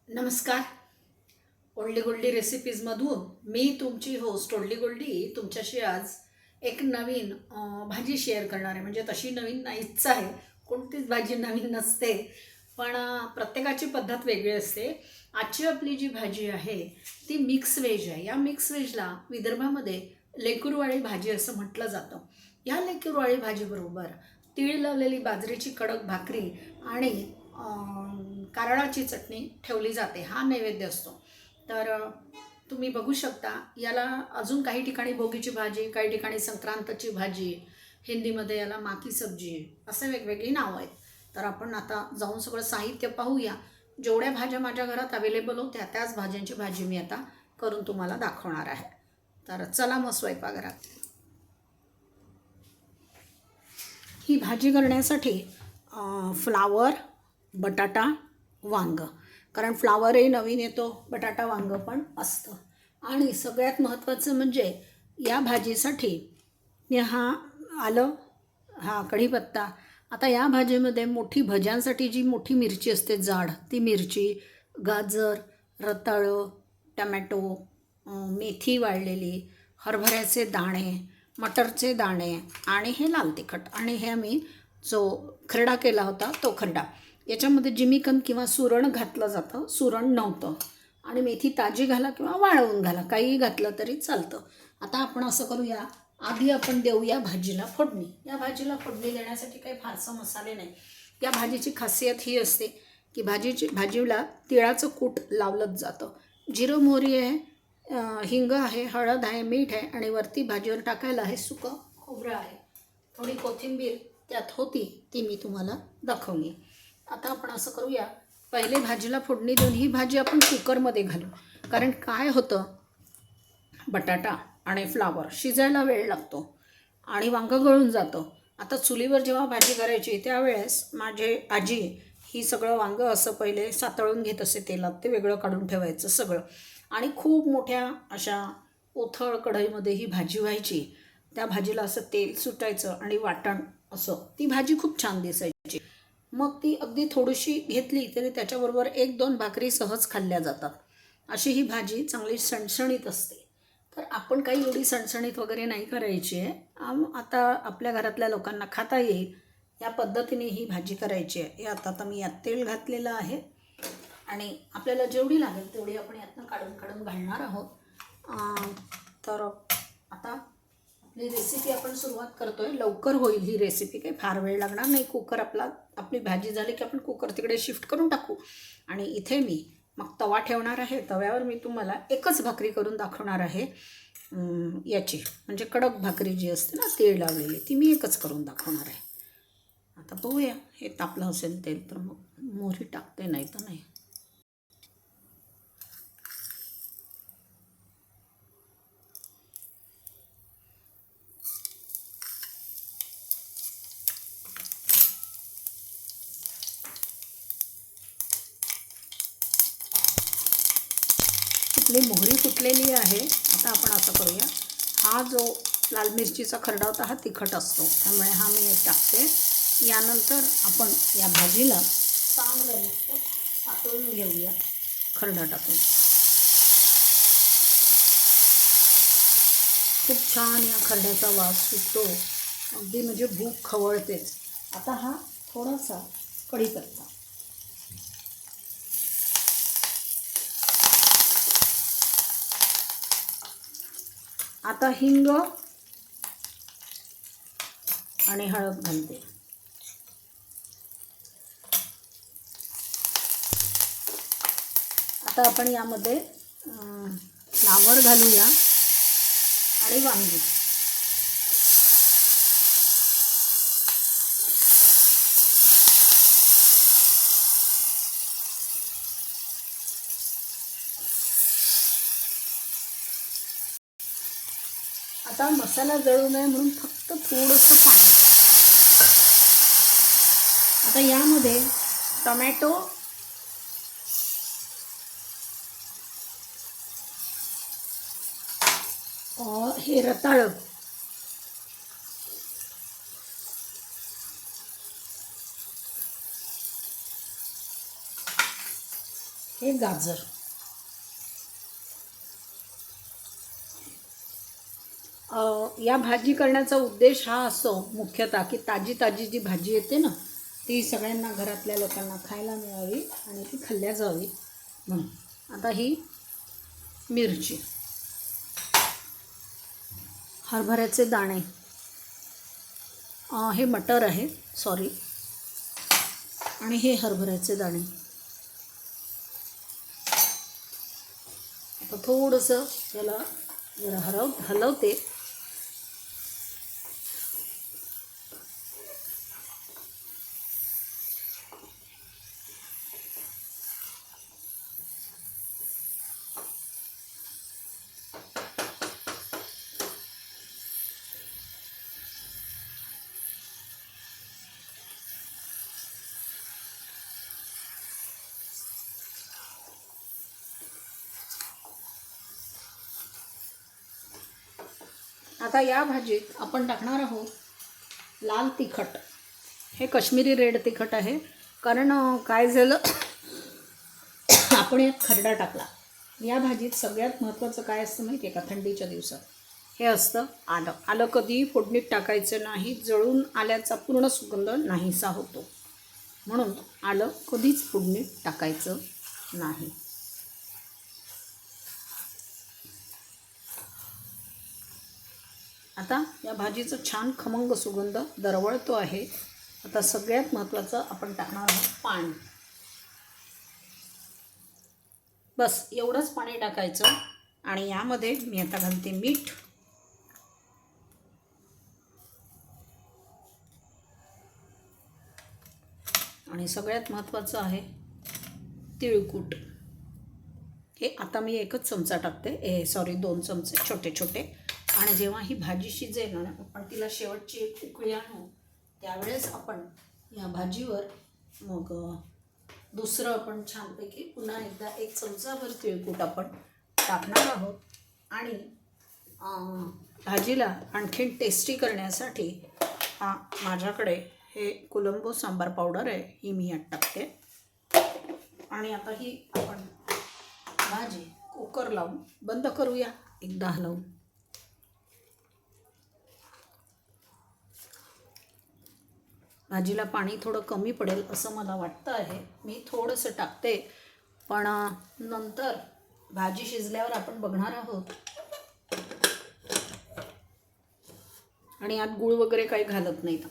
नमस्कार. ओल्डी गोल्डी रेसिपीजमधून मी तुमची होस्ट ओल्डी गोल्डी तुमच्याशी आज एक नवीन भाजी शेअर करणार आहे. म्हणजे तशी नवीन नाहीच आहे, कोणतीच भाजी नवीन नसते, पण प्रत्येकाची पद्धत वेगळी असते. आजची आपली जी भाजी आहे ती मिक्स व्हेज आहे. या मिक्स व्हेजला विदर्भामध्ये लेकुरवाळी भाजी असं म्हटलं जातं. या लेकुरवाळी भाजीबरोबर तीळ लावलेली बाजरीची कडक भाकरी आणि कारळाची चटणी ठेवली जाते. हा नैवेद्य असतो. तर तुम्ही बघू शकता, याला अजून काही ठिकाणी भोगीची भाजी, काही ठिकाणी संक्रांतची भाजी, हिंदीमध्ये याला माकी सब्जी असे वेगवेगळी नावं आहेत. तर आपण आता जाऊन सगळं साहित्य पाहूया. जेवढ्या भाज्या माझ्या घरात अवेलेबल होत्या त्याच भाज्यांची भाजी मी आता करून तुम्हाला दाखवणार आहे. तर चला मग स्वयंपाकघरात. ही भाजी करण्यासाठी फ्लावर, बटाटा, वांगं. कारण फ्लावरही नवीन येतो, बटाटा वांगं पण असतं. आणि सगळ्यात महत्त्वाचं म्हणजे या भाजीसाठी मी आलं, कढीपत्ता. आता या भाजीमध्ये मोठी भज्यांसाठी जी मोठी मिरची असते जाड, ती मिरची, गाजर, रताळं, टमॅटो, मेथी वाळलेली, हरभऱ्याचे दाणे, मटरचे दाणे आणि हे लाल तिखट. आणि हे आम्ही जो खरडा केला होता तो खरडा. याच्यामध्ये जिमीकंद किंवा सुरण घातलं जातं, सुरण नव्हतं. आणि मेथी ताजी घाला किंवा वाळवून घाला, काहीही घातलं तरी चालतं. आता आपण असं करूया, आधी आपण देऊया भाजीला फोडणी. या भाजीला फोडणी देण्यासाठी काही फारसं मसाले नाही. या भाजीची खासियत ही असते की भाजीला तिळाचं कूट लावलंच जातं. जिरं मोहरी आहे, हिंग आहे, हळद आहे, मीठ आहे आणि वरती भाजीवर टाकायला आहे सुकं खोबरं आहे. थोडी कोथिंबीर त्यात होती, ती मी तुम्हाला दाखवली. आता आपण असं करूया, पहिले भाजीला फोडणी देऊन ही भाजी आपण कुकरमध्ये घालू. कारण काय होतं, बटाटा आणि फ्लावर शिजायला वेळ लागतो आणि वांगं गळून जातं. आता चुलीवर जेव्हा भाजी करायची त्यावेळेस माझी आजी ही सगळं वांगं असं पहिले सातळून घेत असे तेलात, ते वेगळं काढून ठेवायचं सगळं. आणि खूप मोठ्या अशा ओथळ कढईमध्ये ही भाजी व्हायची. त्या भाजीला असं तेल सुटायचं आणि वाटण असं, ती भाजी खूप छान दिसायची. मग ती अगदी थोडीशी घेतली तरी त्याच्याबरोबर 1-2 भाकरी सहज खाल्ल्या जातात. अशी ही भाजी चांगली सणसणीत असते. तर आपण काही एवढी सणसणीत वगैरे नाही करायची आहे. आता आपल्या घरातल्या लोकांना खाता येईल या पद्धतीने ही भाजी करायची आहे. हे आता मी यात तेल घातलेलं आहे आणि आपल्याला जेवढी लागेल तेवढी आपण यातनं काढून काढून घालणार आहोत. तर आता आपली रेसिपी आपण सुरुवात करतोय. लवकर होईल ही रेसिपी, काही फार वेळ लागणार नाही. आपली भाजी झाली की आपण कुकर तिकडे शिफ्ट करून टाकू. आणि इथे मी मग तवा ठेवणार आहे. तव्यावर मी तुम्हाला एकच भाकरी करून दाखवणार आहे. याची म्हणजे कडक भाकरी जी असते ना तेल लावलेली, ती मी एकच करून दाखवणार आहे. आता बघूया, हे तापलं असेल तेल तर मग मोहरी टाकते, नाही तर नाही. आपली मोहरी फुटलेली आहे. आता आपण असं करूया, हा जो लाल मिरचीचा खरडा होता हा तिखट असतो, त्यामुळे हा मी टाकते. यानंतर आपण या भाजीला चांगलं सातळून घेऊया खरडा टाकून. खूप छान या खरड्याचा वास सुटतो, अगदी म्हणजे भूक खवळतेच. आता हा थोडासा कढीपत्ता, आता हिंग आणि हळद घालते. आता आपण यामध्ये फ्लावर घालूया आणि वांगी. आता मसाला जळू नये म्हणून फक्त थोडंसं पाणी. आता यामध्ये टमॅटो, हे रताळं, हे गाजर. या भाजी करण्याचा उद्देश हा असतो मुख्यतः की ताजी ताजी जी भाजी येते ना ती सगळ्यांना घरातल्या लोकांना खायला मिळावी आणि ती खाल्ल्या जावी म्हणून. आता ही मिरची, हरभऱ्याचे दाणे, हे मटर आहे सॉरी, आणि हे हरभऱ्याचे दाणे. आता थोडंसं याला जरा हलवते. आता या भाजीत आपण टाकणार आहोत लाल तिखट. हे काश्मीरी रेड तिखट आहे, कारण काय झालं आपण यात खरडा टाकला. या भाजीत सगळ्यात महत्त्वाचं काय असतं माहिती आहे का थंडीच्या दिवसात? हे असतं आलं. आलं कधीही फोडणीत टाकायचं नाही, जळून आल्याचा पूर्ण सुगंध नाहीसा होतो, म्हणून आलं कधीच फोडणीत टाकायचं नाही. आता या भाजीचं छान खमंग सुगंध दरवळतो आहे. आता सगळ्यात महत्त्वाचं आपण टाकणार आहोत पाणी. बस एवढंच पाणी टाकायचं आणि यामध्ये मी आता घालते मीठ. आणि सगळ्यात महत्त्वाचं आहे तिळकूट. हे आता मी एकच चमचा टाकते, सॉरी 2 चमचे छोटे छोटे. आणि जेव्हा ही भाजी शिजेल ना आपण तिला शेवटची एक उकळी आणू त्यावेळेस आपण या भाजीवर मग दुसरं आपण छानपैकी पुन्हा एकदा 1 चमचाभर तिळकूट आपण टाकणार आहोत. आणि भाजीला आणखीन टेस्टी करण्यासाठी माझ्याकडे हे कोलंबो सांबार पावडर आहे, ही मी यात टाकते. आणि आता ही आपण भाजी कुकर लावून बंद करूया एकदा हलवून. भाजीला पाणी थोडं कमी पडेल असं मला वाटतं आहे, मी थोडंसं टाकते, पण नंतर भाजी शिजल्यावर आपण बघणार आहोत. आणि यात गूळ वगैरे काही घालत नाहीत.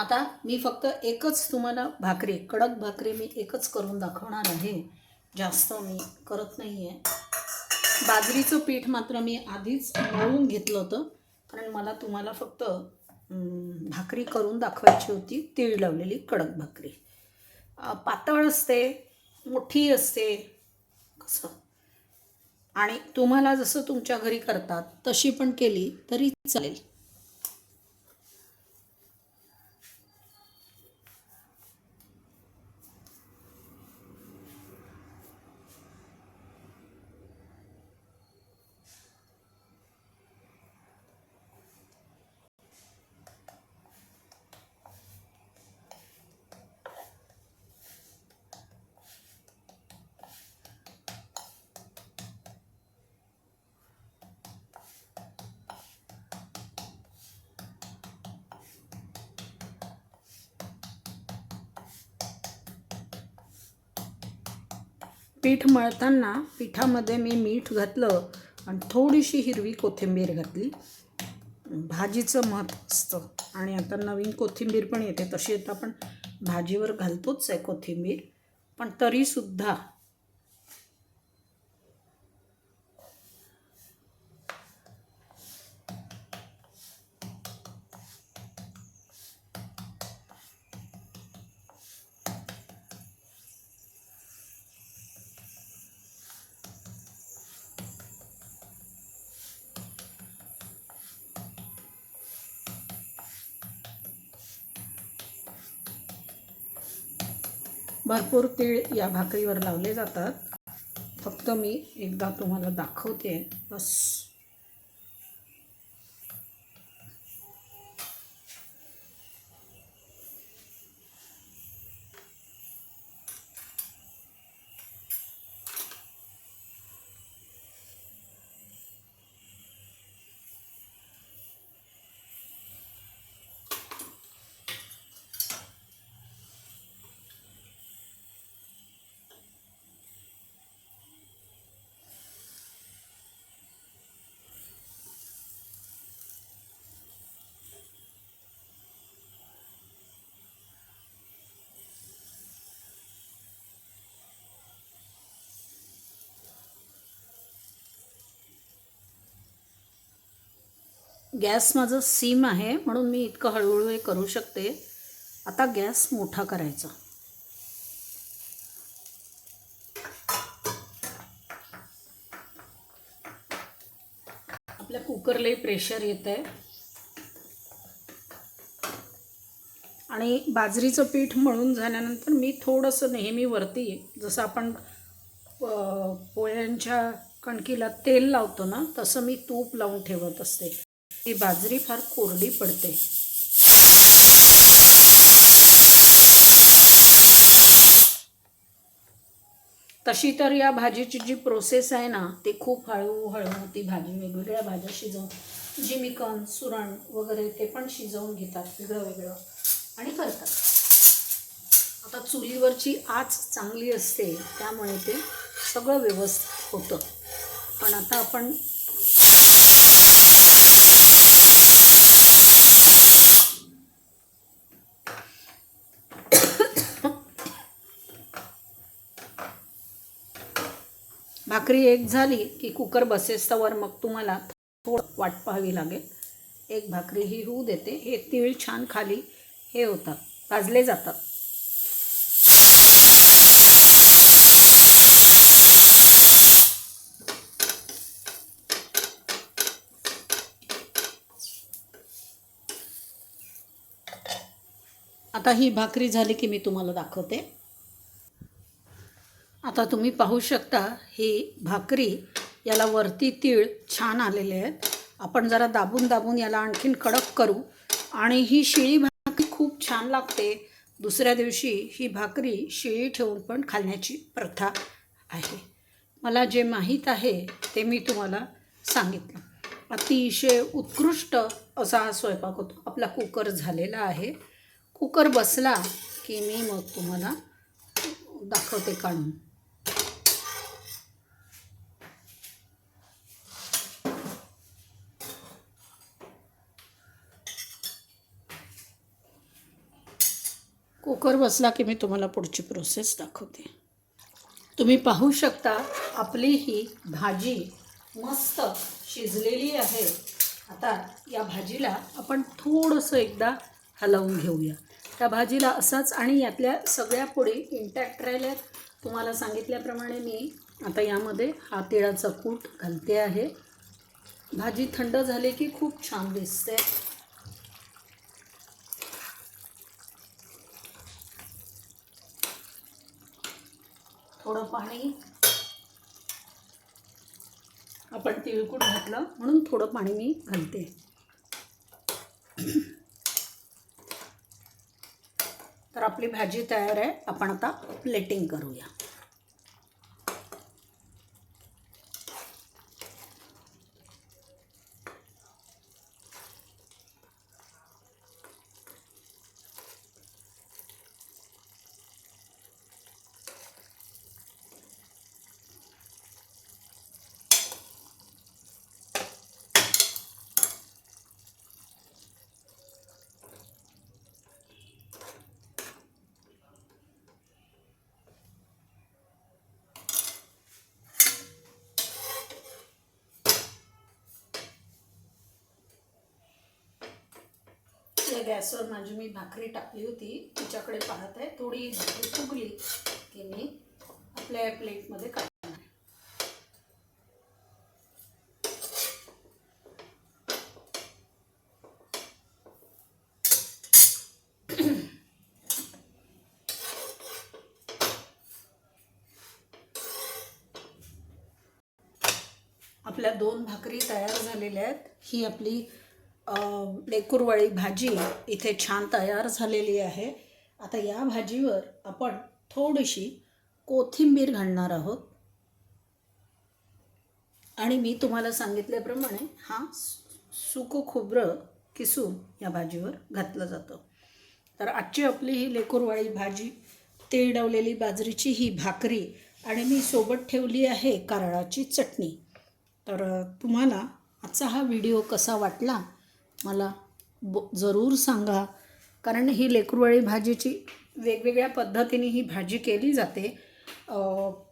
आता मी फक्त एकच तुम्हाला भाकरी, कडक भाकरी मी एकच करून दाखवणार आहे, जास्त मी करत नाही आहे. बाजरीचं पीठ मात्र मी आधीच मळून घेतलं होतं, कारण मला तुम्हाला फक्त भाकरी करून दाखवायची होती, तीळ लावलेली कडक भाकरी. पातळ असते, मोठी असते, कसं, आणि तुम्हाला जसं तुमच्या घरी करतात तशी पण केली तरी चालेल. पीठ मळताना पिठामध्ये मी मीठ घातलं आणि थोडीशी हिरवी कोथिंबीर घातली. भाजीचं महत्त्व असतं. आणि आता नवीन कोथिंबीर पण येते, तशी आता आपण भाजीवर घालतोच आहे कोथिंबीर, पण तरीसुद्धा भरपूर तीळ या भाकरीवर लावले जातात. फक्त मी एकदा तुम्हाला दाखवते बस. गॅस माझं सिम आहे म्हणून मी इतकं हळूहळू हे करू शकते. आता गॅस मोठा करायचा. आपल्या कुकरलाही प्रेशर येत आहे आणि बाजरीचं पीठ मळून झाल्यानंतर मी थोडंसं नेहमी वरती, जसं आपण पोळ्यांच्या कणकीला तेल लावतो ना, तसं मी तूप लावून ठेवत असते. ही बाजरी फार कोरडी पडते. तशी तर या भाजीची जी प्रोसेस आहे ना, ती खूप हळूहळू ती भाजी वेगवेगळ्या भाज्या शिजवून, जिमिकन, सुरण वगैरे ते पण शिजवून घेतात वेगळं वेगळं आणि करतात. आता चुलीवरची आच चांगली असते त्यामुळे ते सगळं व्यवस्थित होतं. पण आता आपण भाकरी एक झाली की कुकर बसेस्तवर मग तुम्हाला थोडं वाट पाहावी लागेल. एक भाकरी ही होऊ देते. हे तीळ छान खाली हे होतात, भाजले जातात. आता ही भाकरी झाली की मी तुम्हाला दाखवते. आता तुम्ही पाहू शकता ही भाकरी, याला वरती तीळ छान आलेले आहेत. आपण जरा दाबून दाबून याला आणखीन कडक करू आणि ही शिळी भाकरी खूप छान लागते. दुसऱ्या दिवशी ही भाकरी शिळी ठेवून पण खाण्याची प्रथा आहे. मला जे माहीत आहे ते मी तुम्हाला सांगितलं. अतिशय उत्कृष्ट असा हा स्वयंपाक होतो. आपला कुकर झालेला आहे. कुकर बसला की मी मग तुम्हाला दाखवते काढून. कुकर बसला की मी तुम्हाला पुढची प्रोसेस दाखवते. तुम्ही पाहू शकता आपली ही भाजी मस्त शिजलेली आहे. आता या भाजीला आपण थोडंसं एकदा हलवून घेऊया. त्या भाजीला असाच, आणि यातल्या सगळ्या पोळी इंटॅक्ट राहिल्यात. तुम्हाला सांगितल्याप्रमाणे मी आता यामध्ये हा तिळाचा कूट घालते आहे. भाजी थंड झाली की खूप छान दिसते. थोडं पाणी, आपण तिळकूट घातलं म्हणून थोडं पाणी मी घालते. तर आपली भाजी तयार आहे. आपण आता प्लेटिंग करूया. या गॅसवर माझी मी भाकरी टाकली होती, तिच्याकडे पाहत आहे. थोडी भाकरी फुगली की मी आपल्या प्लेटमध्ये काढणार. आपल्या 2 भाकरी तयार झालेल्या आहेत. ही आपली लेकुरवळी भाजी इथे छान तयार झालेली आहे. आता या भाजीवर आपण थोडीशी कोथिंबीर घालणार आहोत आणि मी तुम्हाला सांगितल्याप्रमाणे हा सुकं खोबरं किसून या भाजीवर घातलं जातं. तर आजची आपली ही लेकुरवाळी भाजी, तेलडवलेली बाजरीची ही भाकरी आणि मी सोबत ठेवली आहे कारळाची चटणी. तर तुम्हाला आजचा हा व्हिडिओ कसा वाटला मला जरूर सांगा. कारण ही लेकुरवाळी भाजीची वेगवेगळ्या पद्धतीने ही भाजी केली जाते,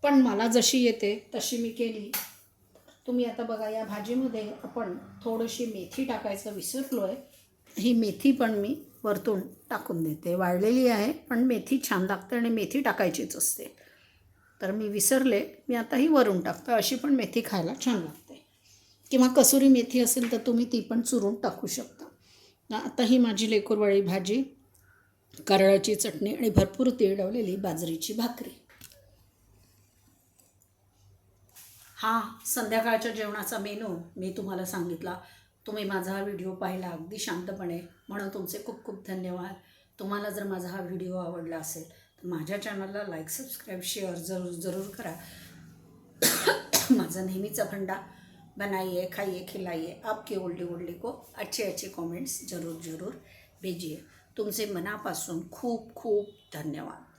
पण मला जशी येते तशी मी केली. तुम्ही आता बघा, या भाजीमध्ये आपण थोडीशी मेथी टाकायचं विसरलो आहे. ही मेथी पण मी वरतून टाकून देते. वाळलेली आहे पण मेथी छान लागते आणि मेथी टाकायचीच असते. तर मी विसरले, मी आता ही वरून टाकते. अशी पण मेथी खायला छान लागते. किंवा कसुरी मेथी असेल तर तुम्ही ती पण चुरून टाकू शकता. आता ही माझी लेकुरवाळी भाजी, कारळाची चटणी आणि भरपूर तेलडवलेली बाजरीची भाकरी. हा संध्याकाळच्या जेवणाचा मेनू मी तुम्हाला सांगितला. तुम्ही माझा हा व्हिडिओ पाहिला अगदी शांतपणे, म्हणून तुमचे खूप खूप धन्यवाद. तुम्हाला जर माझा हा व्हिडिओ आवडला असेल तर माझ्या चॅनलला लाईक, सबस्क्राईब, शेअर जरूर करा. माझा नेहमीचा फंडा, बनाइए, खाइए, खिलाइए, आपकी ओल्डी ओल्डी को अच्छे कमेंट्स जरूर भेजिए. तुमचे मनापासून खूप खूप धन्यवाद.